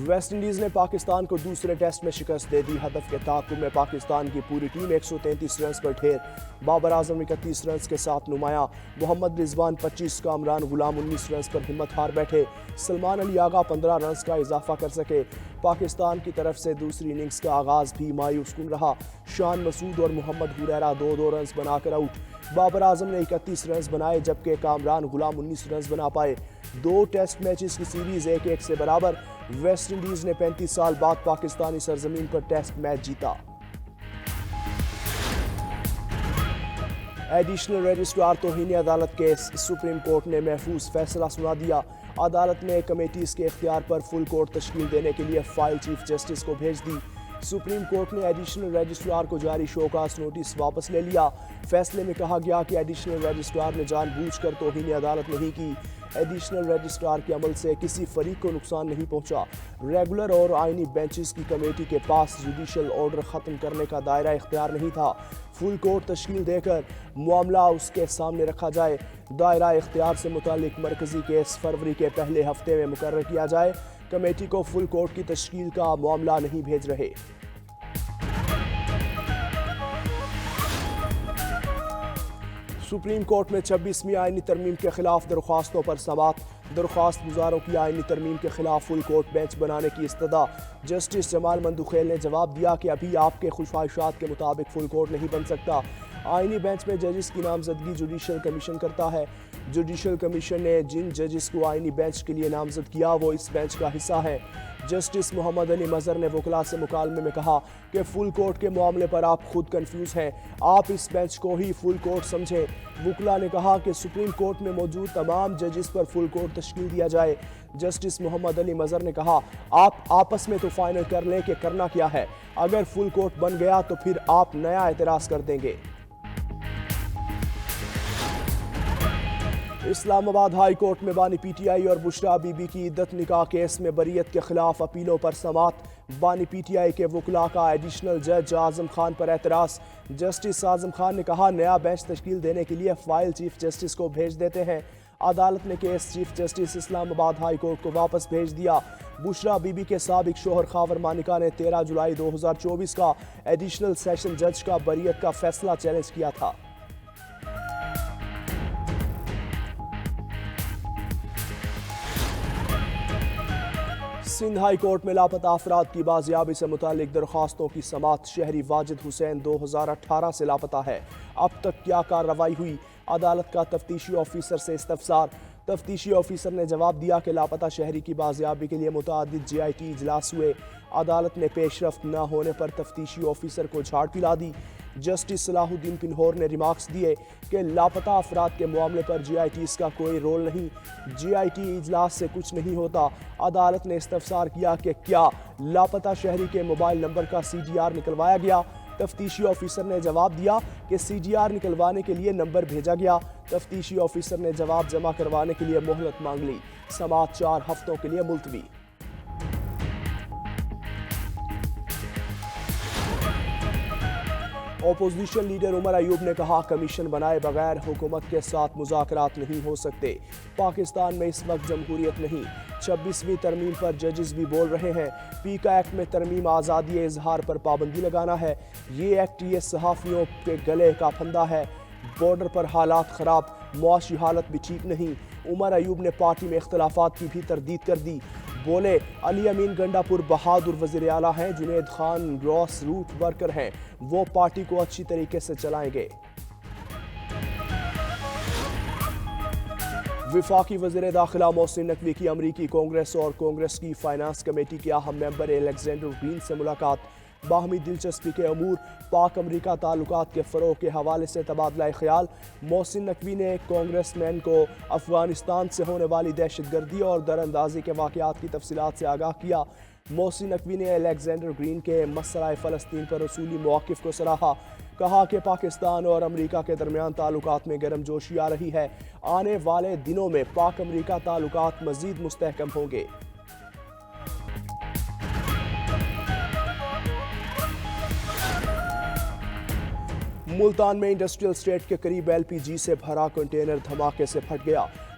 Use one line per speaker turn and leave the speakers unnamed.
West Indies نے پاکستان کو دوسرے ٹیسٹ میں شکست دے دی۔ ہدف کے تعاقب میں پاکستان کی پوری ٹیم 133 رنز پر ڈھیر۔ بابر اعظم 31 رنز کے ساتھ نمایاں، محمد رضوان 25، کامران غلام 19 رنز پر ہمت ہار بیٹھے۔ سلمان علی آغا 15 رنز کا اضافہ کر سکے۔ پاکستان کی طرف سے دوسری اننگز کا آغاز بھی مایوس کن رہا۔ شان مسعود اور محمد حریرہ 2 رنز بنا کر آؤٹ۔ بابر اعظم نے 31 رنز بنائے جبکہ کامران غلام 19 رنز بنا پائے۔ 2 ٹیسٹ میچز کی سیریز 1-1 سے برابر۔ ویسٹ انڈیز نے 35 سال بعد پاکستانی سرزمین پر ٹیسٹ میچ جیتا۔ ایڈیشنل رجسٹرار توہین عدالت کیس، سپریم کورٹ نے محفوظ فیصلہ سنا دیا۔ عدالت نے کمیٹیز کے اختیار پر فل کورٹ تشکیل دینے کے لیے فائل چیف جسٹس کو بھیج دی۔ سپریم کورٹ نے ایڈیشنل رجسٹرار کو جاری شوکاز نوٹس واپس لے لیا۔ فیصلے میں کہا گیا کہ ایڈیشنل رجسٹرار نے جان بوجھ کر توہین عدالت نہیں کی۔ ایڈیشنل رجسٹرار کے عمل سے کسی فریق کو نقصان نہیں پہنچا۔ ریگولر اور آئینی بینچز کی کمیٹی کے پاس جوڈیشل آرڈر ختم کرنے کا دائرہ اختیار نہیں تھا۔ فل کورٹ تشکیل دے کر معاملہ اس کے سامنے رکھا جائے۔ دائرہ اختیار سے متعلق مرکزی کیس فروری کے پہلے ہفتے میں مقرر کیا جائے۔ کمیٹی کو فل کورٹ کی تشکیل کا معاملہ نہیں بھیج رہے۔ سپریم کورٹ میں 26ویں آئینی ترمیم کے خلاف درخواستوں پر سماعت۔ درخواست گزاروں کی آئینی ترمیم کے خلاف فل کورٹ بینچ بنانے کی استدعا۔ جسٹس جمال مندوخیل نے جواب دیا کہ ابھی آپ کے خواہشات کے مطابق فل کورٹ نہیں بن سکتا۔ آئینی بینچ میں ججز کی نامزدگی جوڈیشل کمیشن کرتا ہے۔ جوڈیشل کمیشن نے جن ججز کو آئینی بینچ کے لیے نامزد کیا وہ اس بینچ کا حصہ ہیں۔ جسٹس محمد علی مظہر نے وکلاء سے مکالمے میں کہا کہ فل کورٹ کے معاملے پر آپ خود کنفیوز ہیں، آپ اس بینچ کو ہی فل کورٹ سمجھیں۔ وکلاء نے کہا کہ سپریم کورٹ میں موجود تمام ججز پر فل کورٹ تشکیل دیا جائے۔ جسٹس محمد علی مظہر نے کہا آپ آپس میں تو فائنل کر لیں کہ کرنا کیا ہے، اگر فل کورٹ بن گیا تو پھر آپ نیا اعتراض کر دیں گے۔ اسلام آباد ہائی کورٹ میں بانی پی ٹی آئی اور بشرا بی بی کی عدت نکاح کیس میں بریت کے خلاف اپیلوں پر سماعت۔ بانی پی ٹی آئی کے وکلاء کا ایڈیشنل جج اعظم خان پر اعتراض۔ جسٹس اعظم خان نے کہا نیا بینچ تشکیل دینے کے لیے فائل چیف جسٹس کو بھیج دیتے ہیں۔ عدالت نے کیس چیف جسٹس اسلام آباد ہائی کورٹ کو واپس بھیج دیا۔ بشرا بی بی کے سابق شوہر خاور مانیکا نے 13 جولائی 2024 کا ایڈیشنل سیشن جج کا بریت کا فیصلہ چیلنج کیا تھا۔ سندھ ہائی کورٹ میں لاپتہ افراد کی بازیابی سے متعلق درخواستوں کی سماعت۔ شہری واجد حسین 2018 سے لاپتہ ہے، اب تک کیا کارروائی ہوئی؟ عدالت کا تفتیشی آفیسر سے استفسار۔ تفتیشی آفیسر نے جواب دیا کہ لاپتہ شہری کی بازیابی کے لیے متعدد جی آئی ٹی اجلاس ہوئے، عدالت نے پیش رفت نہ ہونے پر تفتیشی آفیسر کو جھاڑ پلا دی۔ جسٹس صلاح الدین پنہور نے ریمارکس دیے کہ لاپتہ افراد کے معاملے پر جی آئی ٹیز کا کوئی رول نہیں، جی آئی ٹی اجلاس سے کچھ نہیں ہوتا۔ عدالت نے استفسار کیا کہ کیا لاپتہ شہری کے موبائل نمبر کا سی ڈی آر نکلوایا گیا؟ تفتیشی آفیسر نے جواب دیا کہ سی ڈی آر نکلوانے کے لیے نمبر بھیجا گیا۔ تفتیشی آفیسر نے جواب جمع کروانے کے لیے مہلت مانگ لی۔ سماعت 4 ہفتوں کے لیے ملتوی۔ اپوزیشن لیڈر عمر ایوب نے کہا کمیشن بنائے بغیر حکومت کے ساتھ مذاکرات نہیں ہو سکتے۔ پاکستان میں اس وقت جمہوریت نہیں۔ 26ویں ترمیم پر ججز بھی بول رہے ہیں۔ پیکا ایکٹ میں ترمیم آزادی اظہار پر پابندی لگانا ہے۔ یہ ایکٹ یہ صحافیوں کے گلے کا پھندا ہے۔ بارڈر پر حالات خراب، معاشی حالت بھی ٹھیک نہیں۔ عمر ایوب نے پارٹی میں اختلافات کی بھی تردید کر دی۔ بولے علی امین گنڈا پور بہادر وزیر اعلیٰ ہیں، Junaid Khan grass root worker ہیں، وہ پارٹی کو اچھی طریقے سے چلائیں گے۔ وفاقی وزیر داخلہ محسن نقوی کی امریکی کانگریس اور کانگریس کی فائنانس کمیٹی کے اہم ممبر الیگزینڈر گرین سے ملاقات۔ باہمی دلچسپی کے امور، پاک امریکہ تعلقات کے فروغ کے حوالے سے تبادلہ خیال۔ محسن نقوی نے کانگریس مین کو افغانستان سے ہونے والی دہشت گردی اور دراندازی کے واقعات کی تفصیلات سے آگاہ کیا۔ محسن نقوی نے الیگزینڈر گرین کے مسئلہ فلسطین پر اصولی موقف کو سراہا۔ کہا کہ پاکستان اور امریکہ کے درمیان تعلقات میں گرم جوشی آ رہی ہے، آنے والے دنوں میں پاک امریکہ تعلقات مزید مستحکم ہوں گے۔ ملتان میں انڈسٹریل اسٹیٹ کے قریب ایل پی جی سے بھرا کنٹینر دھماکے سے پھٹ گیا۔